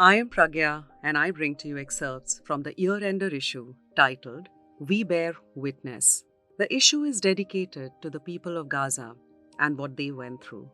I am Pragya and I bring to you excerpts from the year-ender issue titled We Bear Witness. The issue is dedicated to the people of Gaza and what they went through.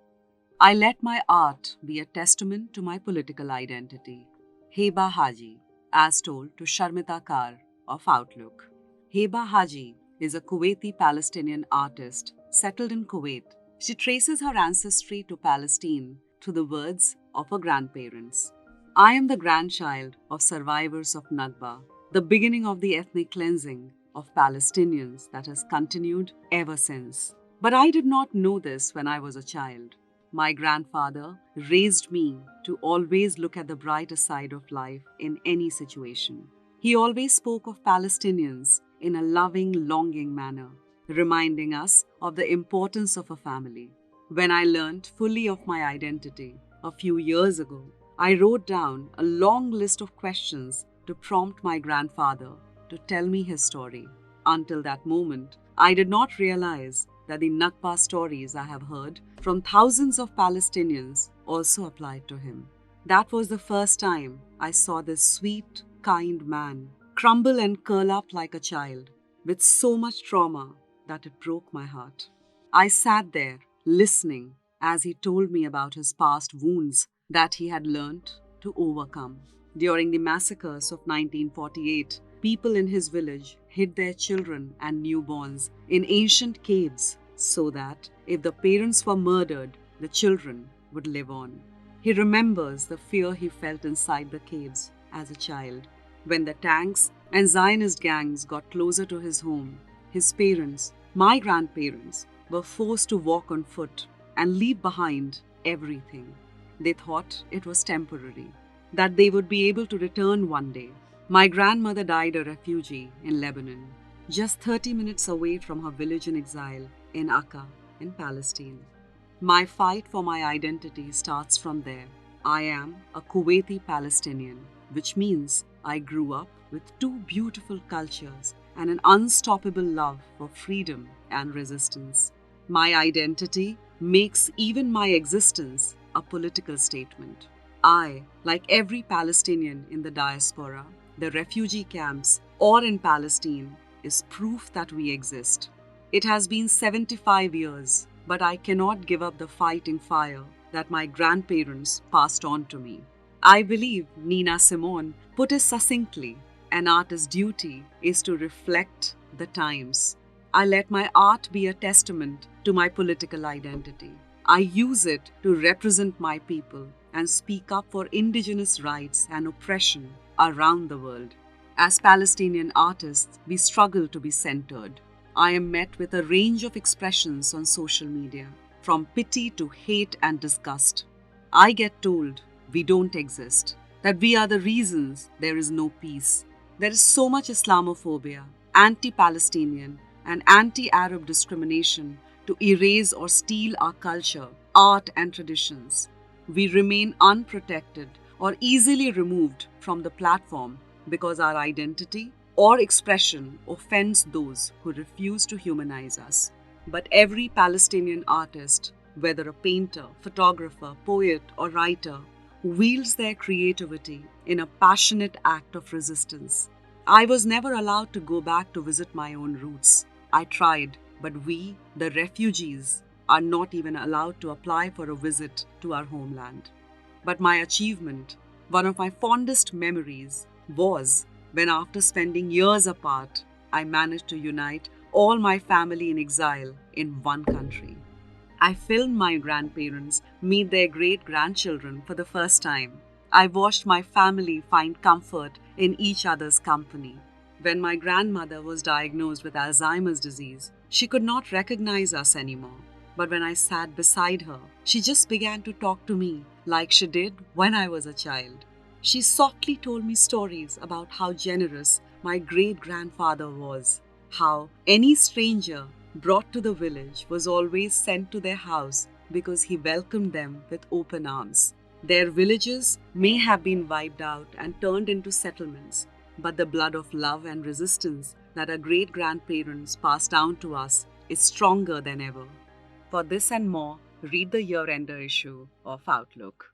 I let my art be a testament to my political identity. Heba Haji, as told to Sharmita Kar of Outlook. Heba Haji is a Kuwaiti Palestinian artist settled in Kuwait. She traces her ancestry to Palestine through the words of her grandparents. I am the grandchild of survivors of Nakba, the beginning of the ethnic cleansing of Palestinians that has continued ever since. But I did not know this when I was a child. My grandfather raised me to always look at the brighter side of life in any situation. He always spoke of Palestinians in a loving, longing manner, reminding us of the importance of a family. When I learned fully of my identity a few years ago, I wrote down a long list of questions to prompt my grandfather to tell me his story. Until that moment, I did not realize that the Nakba stories I have heard from thousands of Palestinians also applied to him. That was the first time I saw this sweet, kind man crumble and curl up like a child with so much trauma that it broke my heart. I sat there listening as he told me about his past wounds that he had learned to overcome. During the massacres of 1948, people in his village hid their children and newborns in ancient caves so that if the parents were murdered, the children would live on. He remembers the fear he felt inside the caves as a child. When the tanks and Zionist gangs got closer to his home, his parents, my grandparents, were forced to walk on foot and leave behind everything. They thought it was temporary, that they would be able to return one day. My grandmother died a refugee in Lebanon, just 30 minutes away from her village in exile in Akka in Palestine. My fight for my identity starts from there. I am a Kuwaiti Palestinian, which means I grew up with two beautiful cultures and an unstoppable love for freedom and resistance. My identity makes even my existence a political statement. I, like every Palestinian in the diaspora, the refugee camps, or in Palestine, is proof that we exist. It has been 75 years, but I cannot give up the fighting fire that my grandparents passed on to me. I believe Nina Simone put it succinctly, an artist's duty is to reflect the times. I let my art be a testament to my political identity. I use it to represent my people and speak up for indigenous rights and oppression around the world. As Palestinian artists, we struggle to be centered. I am met with a range of expressions on social media, from pity to hate and disgust. I get told we don't exist, that we are the reasons there is no peace. There is so much Islamophobia, anti-Palestinian, and anti-Arab discrimination to erase or steal our culture, art, and traditions. We remain unprotected or easily removed from the platform because our identity or expression offends those who refuse to humanize us. But every Palestinian artist, whether a painter, photographer, poet, or writer, wields their creativity in a passionate act of resistance. I was never allowed to go back to visit my own roots. I tried, but we, the refugees, are not even allowed to apply for a visit to our homeland. But my achievement, one of my fondest memories, was when after spending years apart, I managed to unite all my family in exile in one country. I filmed my grandparents meet their great-grandchildren for the first time. I watched my family find comfort in each other's company. When my grandmother was diagnosed with Alzheimer's disease, she could not recognize us anymore. But when I sat beside her, she just began to talk to me like she did when I was a child. She softly told me stories about how generous my great-grandfather was, how any stranger brought to the village was always sent to their house because he welcomed them with open arms. Their villages may have been wiped out and turned into settlements, but the blood of love and resistance that our great-grandparents passed down to us is stronger than ever. For this and more, read the year-ender issue of Outlook.